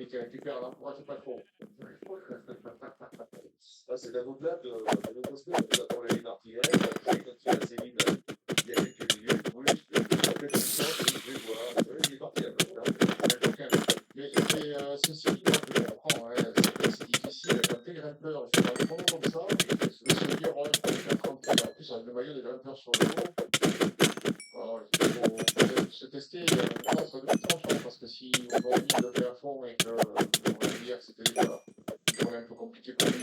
qui récupère l'encourage pas trop. Ah, c'est un autre lab de notre aspect. Nous avons la ligne Martinez. Quand il a Céline, il y a quelques minutes. Oui, quelques temps, je vais voir. Il est parti un peu. Mais ceci dit, moi, je comprends, hein, c'est difficile quand t'es grimpeur, il faut un chrono comme ça, de se dire, ouais, je peux faire 30 km. En plus, avec le maillot des grimpeurs sur le dos, alors, faut se tester, ça sera de tranchant, parce que si aujourd'hui il le fait à fond et que on va dire que c'était déjà une journée un peu compliquée pour lui,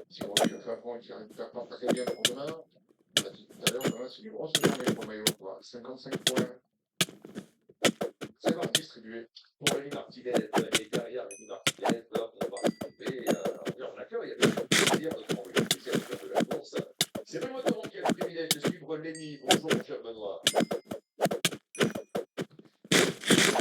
si aujourd'hui il le fait à fond et qu'il ne récupère pas très bien pour demain, on l'a dit tout à l'heure, demain c'est une grosse journée pour le maillot, quoi. 55 points, c'est pas distribué. Pour Lenny Martinez, et derrière Lenny Martinez, là, on va retrouver on accueille avec plaisir notre envoyé spécial de la course. C'est Benoît Doron qui a le privilège de suivre Lenny. Bonjour, mon cher Benoît.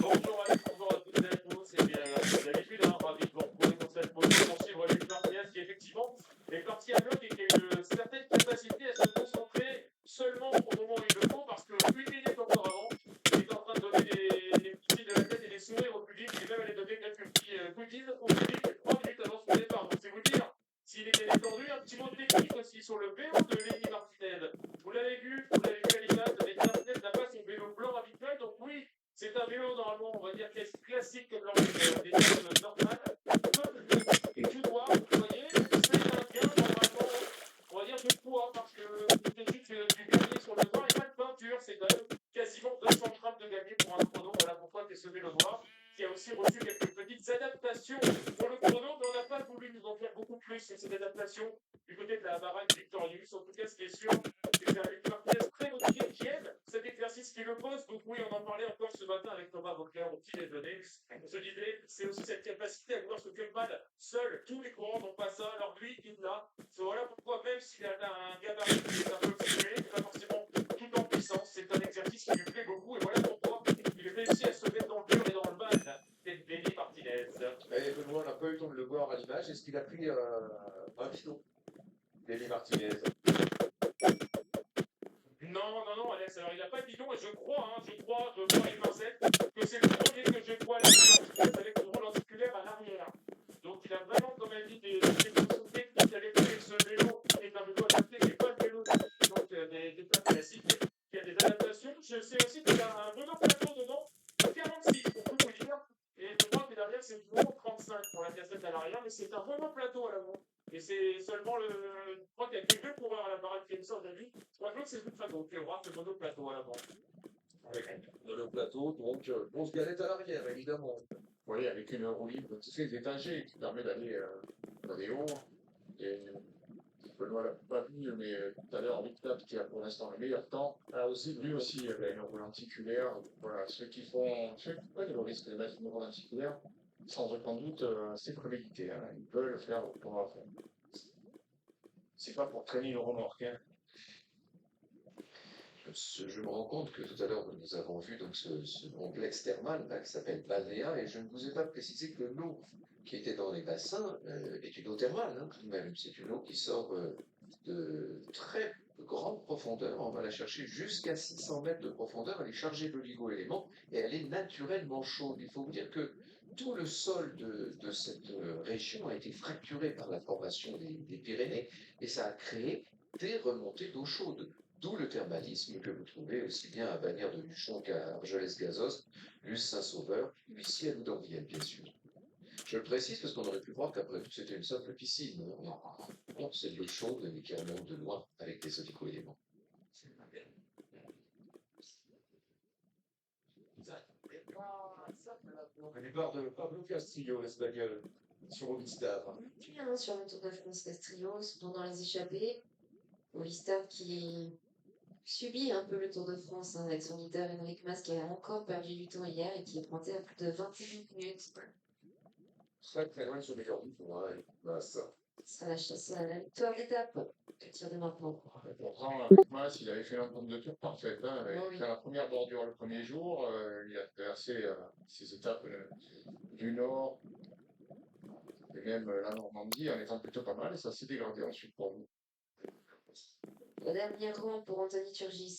Bonjour à tous, bonjour à toutes et à tous. Et bien, comme d'habitude, ravi de vous retrouver pour cette moto pour suivre Luc Martinez qui, effectivement, est parti à bloc et qui a une certaine capacité à se concentrer seulement au moment où il le faut, parce que plus il est encore avant, il est en train de donner des petits signes de la tête et des sourires au public, et même aller donner quelques petits cookies au public 3 minutes avant son départ. Donc, c'est vous dire s'il était détendu. Un petit mot technique aussi sur le vélo de Lenny Martinez. Vous l'avez vu à l'image, Lenny Martinez n'a pas son vélo blanc habituel, donc oui. C'est un vélo, normalement, on va dire classique comme lors des tests normales. Et tout droit, vous voyez, c'est un gain, normalement, on va dire de poids, parce que c'est juste du gagné sur le noir et pas de peinture. C'est quand même quasiment 200 grammes de gagné pour un chrono. Voilà pourquoi c'est ce vélo noir, qui a aussi reçu quelques petites adaptations pour le chrono, mais on n'a pas voulu nous en faire beaucoup plus sur cette adaptation du côté de la baraque Victorious. En tout cas, ce qui est sûr, c'est que c'est un Luc Martinez très motivé qui aime cet exercice qui le pose. Donc oui, on en parlait encore ce matin avec Thomas Vauclair au petit déjeuner. On se disait, c'est aussi cette capacité à vouloir se Kepman seul. Tous les courants n'ont pas ça. Alors lui, il l'a. Voilà pourquoi, même s'il a un gabarit qui est un peu flué, pas forcément tout en puissance, c'est un exercice qui lui plaît beaucoup. Et voilà pourquoi il réussit à se mettre dans le dur et dans le mal d'être Lenny Martinez. Et Benoît, on n'a pas eu le temps de le voir à l'image. Est-ce qu'il a pris un bidon, Lenny Martinez? Non, Alex, alors il n'a pas de bidon et je crois, avec Marcel, que c'est le premier que je vois là, avec le rôle articulaire à l'arrière. Donc il a vraiment, comme elle dit, des fonctions techniques avec ce vélo, qui est un vélo adapté, qui n'est pas le vélo donc, des plats classiques, qui a des adaptations. Je sais aussi qu'il a un vélo plateau dedans, 46 pour tout vous dire, et je crois que derrière c'est du 35 pour la cassette à l'arrière, mais c'est un vélo plateau à l'avant. Et c'est seulement le. Je crois qu'il y a que deux coureurs à la baraque qui aiment ça aujourd'hui. Je crois que c'est le plateau, qui aura le monoplateau à l'avant. Avec le plateau, donc grosse galette à l'arrière, évidemment. Oui, avec une roue libre, tu sais, étagée, qui permet d'aller haut. Et Benoît l'a pas vu, mais tout à l'heure, Victor, qui a pour l'instant le meilleur temps, a aussi, lui aussi, une roue lenticulaire. Voilà, ceux qui prennent le risque de mettre une roue lenticulaire, sans aucun doute, c'est prémédité, hein. Ils veulent le faire pour la fin. C'est pas pour traîner une remorque, hein. Je me rends compte que tout à l'heure, nous avons vu donc ce complexe thermal là, qui s'appelle Balnéa, et je ne vous ai pas précisé que l'eau qui était dans les bassins est une eau thermale, hein, tout de même. C'est une eau qui sort de très grande profondeur. On va la chercher jusqu'à 600 mètres de profondeur. Elle est chargée d'oligo-éléments et elle est naturellement chaude. Il faut vous dire que tout le sol de cette région a été fracturé par la formation des Pyrénées et ça a créé des remontées d'eau chaude. D'où le thermalisme que vous trouvez aussi bien à Bagnères de Luchon qu'à Argelès-Gazost, Luce Saint-Sauveur, ici à Loudanvielle, bien sûr. Je le précise parce qu'on aurait pu croire qu'après tout c'était une simple piscine. Non, c'est de l'eau chaude mais qui remonte de loin avec des oligo-éléments. Le départ de Pablo Castillo, l'espagnol, sur Movistar. Bien sur le Tour de France Castrillo, dans les échappées. Movistar qui subit un peu le Tour de France avec son leader Enric Mas qui a encore perdu du temps hier et qui est pointé à plus de 28 minutes. Très très loin de son meilleur but pour un ça. Ça la chasse à la victoire d'étape à partir de maintenant. Pourtant, avec Mas, il avait fait l'encontre de tour parfaite, hein. Il a Oui. fait la première bordure le premier jour, il a traversé ces étapes du Nord et même la Normandie en étant plutôt pas mal, et ça s'est dégradé ensuite pour nous. Au dernier rang pour Anthony Turgis.